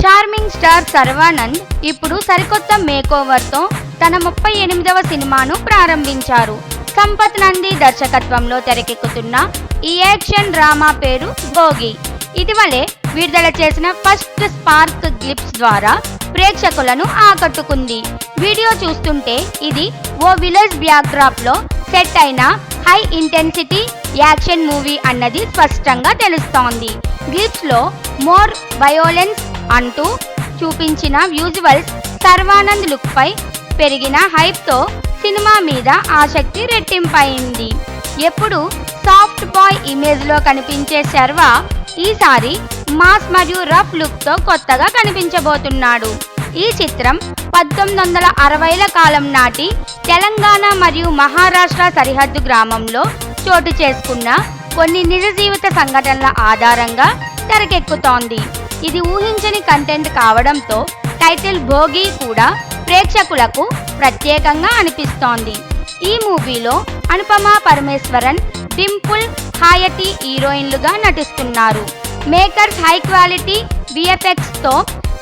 Charming star Sharwanand ఇప్పుడు సరికొత్త మేకోవర్తో తన 38వ సినిమాను ప్రారంభించారు. సంపత్ నంది దర్శకత్వంలో తెరకెక్కుతున్న ఈ యాక్షన్ డ్రామా పేరు భోగి. ఇటీవలే విడుదల చేసిన ఫస్ట్ స్పార్క్ గ్లిప్స్ ద్వారా ప్రేక్షకులను ఆకట్టుకుంది. వీడియో చూస్తుంటే ఇది ఓ విలేజ్ బ్యాక్డ్రాప్ లో సెట్ అయిన హై ఇంటెన్సిటీ యాక్షన్ మూవీ అన్నది స్పష్టంగా తెలుస్తోంది. గ్లిప్స్ లో మోర్ వయోలెన్స్ అంటూ చూపించిన విజువల్స్ శర్వానంద్ లుక్ పై పెరిగిన హైప్ తో సినిమా మీద ఆసక్తి రెట్టింపైంది. ఎప్పుడు సాఫ్ట్ బాయ్ ఇమేజ్ లో కనిపించే శర్వ ఈసారి మాస్ మరియు రఫ్ లుక్ తో కొత్తగా కనిపించబోతున్నాడు. ఈ చిత్రం 1960ల కాలం నాటి తెలంగాణ మరియు మహారాష్ట్ర సరిహద్దు గ్రామంలో చోటు చేసుకున్న కొన్ని నిజ జీవిత సంఘటనల ఆధారంగా తెరకెక్కుతోంది. ఇది ఊహించని కంటెంట్ కావడంతో టైటిల్ భోగి కూడా ప్రేక్షకులకు ప్రత్యేకంగా అనిపిస్తోంది. ఈ మూవీలో అనుపమ పరమేశ్వరన్, డింపుల్ హాయతి హీరోయిన్లుగా నటిస్తున్నారు. మేకర్స్ హై క్వాలిటీ విఎఫ్ఎక్స్ తో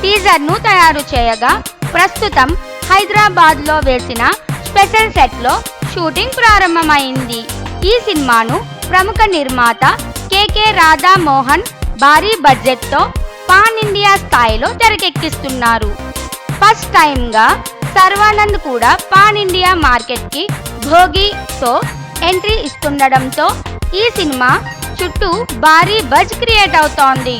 టీజర్ ను తయారు చేయగా ప్రస్తుతం హైదరాబాద్ లో వేసిన స్పెషల్ సెట్ లో షూటింగ్ ప్రారంభమైంది. ఈ సినిమాను ప్రముఖ నిర్మాత కేకే రాధా మోహన్ భారీ బడ్జెట్ తో పాన్ ఇండియా స్థాయిలో తెరకెక్కిస్తున్నారు. ఫస్ట్ టైం గా శర్వానంద్ కూడా పాన్ ఇండియా మార్కెట్ కి భోగితో ఎంట్రీ ఇస్తుండడంతో ఈ సినిమా చుట్టూ భారీ బజ్ క్రియేట్ అవుతోంది.